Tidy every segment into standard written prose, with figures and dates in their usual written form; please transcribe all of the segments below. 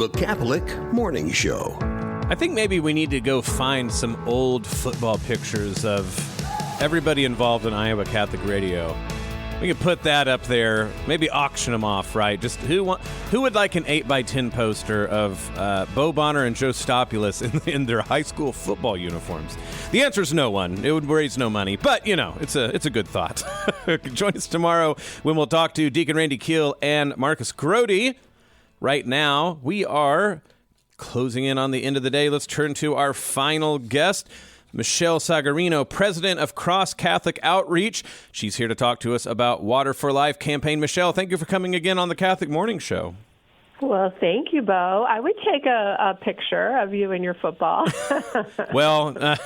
The Catholic Morning Show. I think maybe we need to go find some old football pictures of everybody involved in Iowa Catholic Radio. We could put that up there, maybe auction them off, right? Just who would like an 8x10 poster of Bo Bonner and Joe Stopulus in their high school football uniforms? The answer is no one. It would raise no money, but it's a good thought. Join us tomorrow when we'll talk to Deacon Randy Keel and Marcus Grody. Right now, we are closing in on the end of the day. Let's turn to our final guest, Michele Sagarino, president of Cross Catholic Outreach. She's here to talk to us about Water for Life campaign. Michele, thank you for coming again on the Catholic Morning Show. Well, thank you, Bo. I would take a picture of you and your football. Well,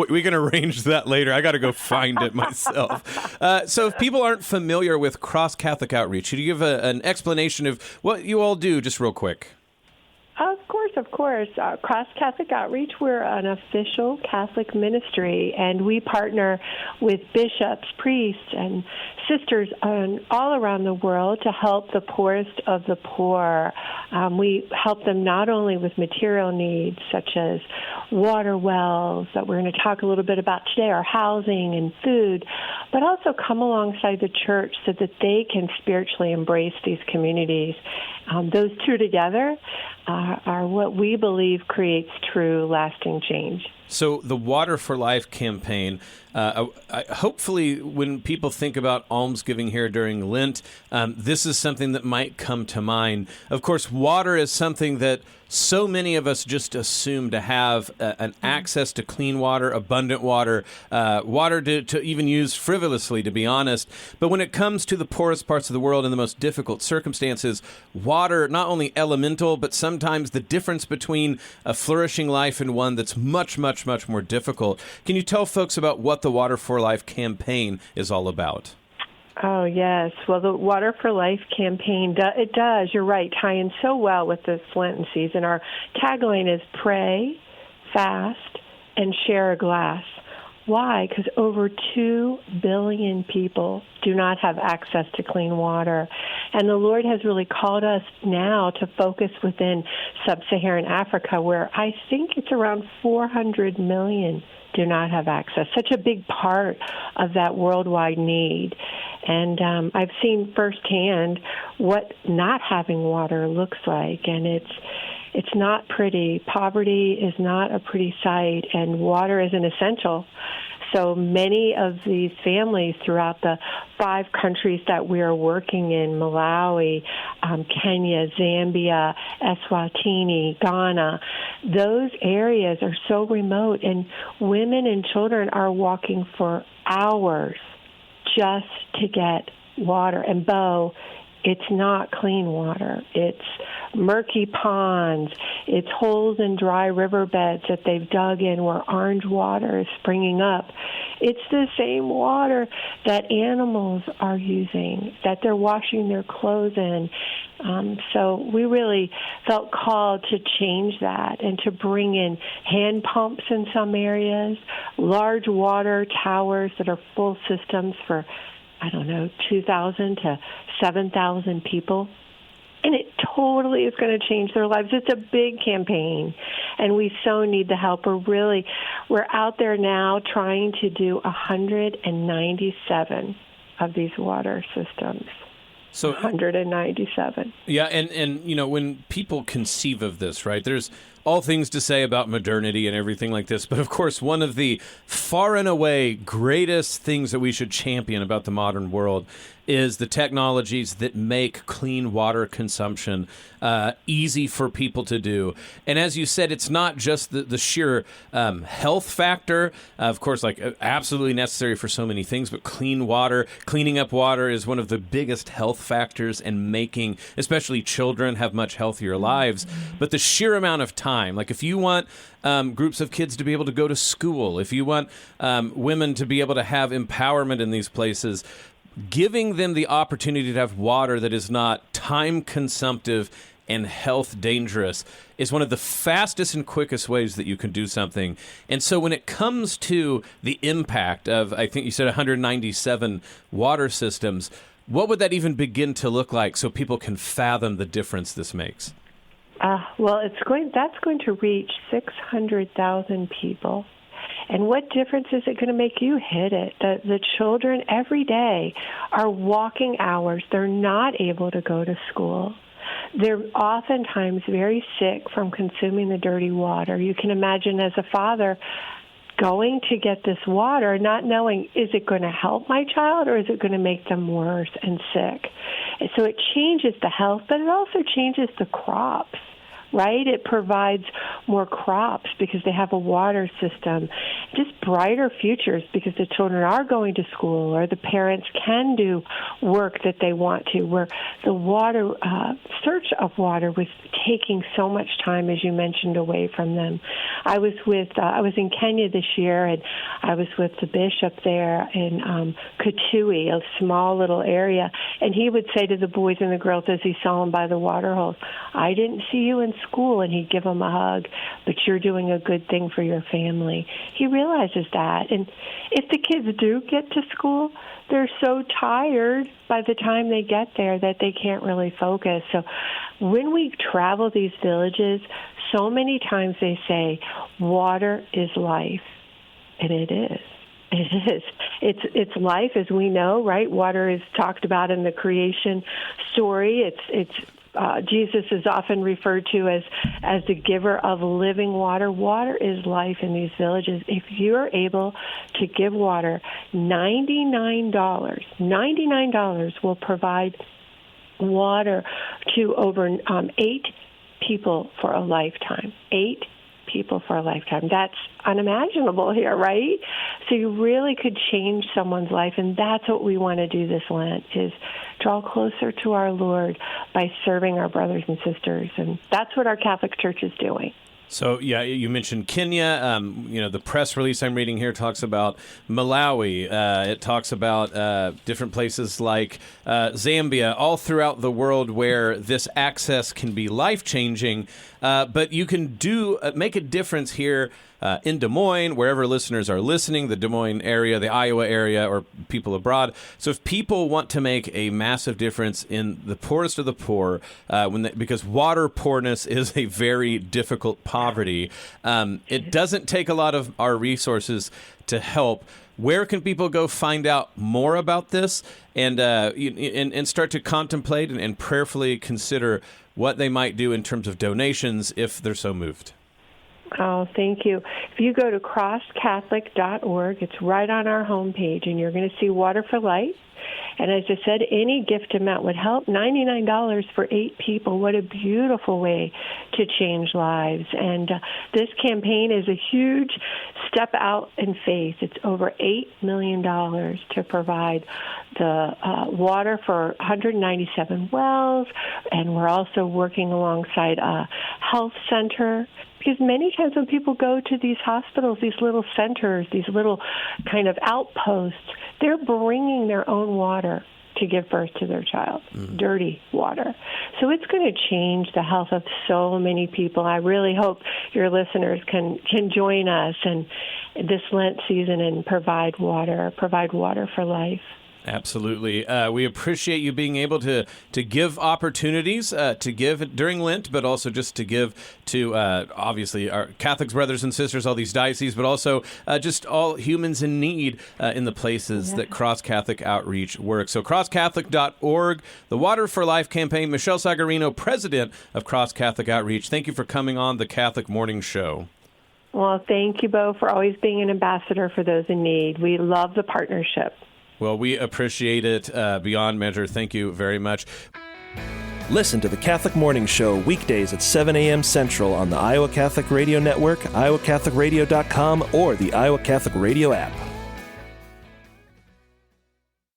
we can arrange that later. I got to go find it myself. So if people aren't familiar with Cross Catholic Outreach, could you give an explanation of what you all do, just real quick? Of course. Cross Catholic Outreach, we're an official Catholic ministry, and we partner with bishops, priests, and sisters all around the world to help the poorest of the poor. We help them not only with material needs, such as water wells, that we're going to talk a little bit about today, or housing and food, but also come alongside the church so that they can spiritually embrace these communities. Those two together are what we believe creates true, lasting change. So the Water for Life campaign, hopefully when people think about almsgiving here during Lent, this is something that might come to mind. Of course, water is something that so many of us just assume to have an access to clean water, abundant water, water to even use frivolously, to be honest. But when it comes to the poorest parts of the world in the most difficult circumstances, water, not only elemental, but sometimes the difference between a flourishing life and one that's much, much, much more difficult. Can you tell folks about what the Water for Life campaign is all about? Oh, yes. Well, the Water for Life campaign, it does, you're right, tie in so well with this Lenten season. Our tagline is pray, fast, and share a glass. Why? Because over 2 billion people do not have access to clean water. And the Lord has really called us now to focus within sub-Saharan Africa, where I think it's around 400 million do not have access. Such a big part of that worldwide need. And I've seen firsthand what not having water looks like, and it's not pretty. Poverty is not a pretty sight, and water is an essential. So many of these families throughout the 5 countries that we are working in, Malawi, Kenya, Zambia, Eswatini, Ghana, those areas are so remote, and women and children are walking for hours just to get water. And Bo, it's not clean water. It's murky ponds. It's holes in dry riverbeds that they've dug in where orange water is springing up. It's the same water that animals are using, that they're washing their clothes in. So we really felt called to change that and to bring in hand pumps in some areas, large water towers that are full systems for 2,000 to 7,000 people. And it totally is going to change their lives. It's a big campaign, and we so need the help. We're out there now trying to do 197 of these water systems. So 197. Yeah, and when people conceive of this, right, there's all things to say about modernity and everything like this. But of course, one of the far and away greatest things that we should champion about the modern world is the technologies that make clean water consumption easy for people to do. And as you said, it's not just the sheer health factor, of course, absolutely necessary for so many things, but cleaning up water is one of the biggest health factors in making, especially children, have much healthier lives. But the sheer amount of time, if you want groups of kids to be able to go to school, if you want women to be able to have empowerment in these places, giving them the opportunity to have water that is not time-consumptive and health dangerous is one of the fastest and quickest ways that you can do something. And so when it comes to the impact of, I think you said 197 water systems, what would that even begin to look like so people can fathom the difference this makes? Well, that's going to reach 600,000 people. And what difference is it going to make? You hit it. The children every day are walking hours. They're not able to go to school. They're oftentimes very sick from consuming the dirty water. You can imagine as a father going to get this water, not knowing, is it going to help my child or is it going to make them worse and sick? And so it changes the health, but it also changes the crops. Right? It provides more crops because they have a water system. Just brighter futures because the children are going to school or the parents can do work that they want to, where the water, search of water was taking so much time, as you mentioned, away from them. I was in Kenya this year, and I was with the bishop there in Kitui, a small little area, and he would say to the boys and the girls as he saw them by the water holes, I didn't see you in school, and he'd give them a hug, but you're doing a good thing for your family. He realizes that. And if the kids do get to school, they're so tired by the time they get there that they can't really focus. So when we travel these villages, so many times they say, water is life. And it is. It is. It's life, as we know, right? Water is talked about in the creation story. Jesus is often referred to as the giver of living water. Water is life in these villages. If you're able to give water, $99 will provide water to over 8 people for a lifetime. 8 people for a lifetime. That's unimaginable here, right? So you really could change someone's life, and that's what we want to do this Lent, is draw closer to our Lord by serving our brothers and sisters, and that's what our Catholic Church is doing. So, yeah, you mentioned Kenya. The press release I'm reading here talks about Malawi. It talks about different places like Zambia, all throughout the world where this access can be life-changing. But you can make a difference here in Des Moines, wherever listeners are listening, the Des Moines area, the Iowa area, or people abroad. So if people want to make a massive difference in the poorest of the poor, because water poorness is a very difficult poverty, it doesn't take a lot of our resources to help. Where can people go find out more about this and start to contemplate and prayerfully consider what they might do in terms of donations if they're so moved? Oh, thank you. If you go to crosscatholic.org, it's right on our homepage, and you're going to see Water for Life. And as I said, any gift amount would help. $99 for 8 people. What a beautiful way to change lives. And this campaign is a huge step out in faith. It's over $8 million to provide the water for 197 wells. And we're also working alongside a health center. Because many times when people go to these hospitals, these little centers, these little kind of outposts, they're bringing their own water to give birth to their child, dirty water. So it's going to change the health of so many people. I really hope your listeners can join us in this Lent season and provide water for life. Absolutely. We appreciate you being able to give opportunities to give during Lent, but also just to give to, obviously, our Catholics, brothers and sisters, all these dioceses, but also just all humans in need in the places that Cross Catholic Outreach works. So crosscatholic.org, the Water for Life campaign. Michele Sagarino, president of Cross Catholic Outreach, thank you for coming on the Catholic Morning Show. Well, thank you, Bo, for always being an ambassador for those in need. We love the partnership. Well, we appreciate it beyond measure. Thank you very much. Listen to the Catholic Morning Show weekdays at 7 a.m. Central on the Iowa Catholic Radio Network, iowacatholicradio.com, or the Iowa Catholic Radio app.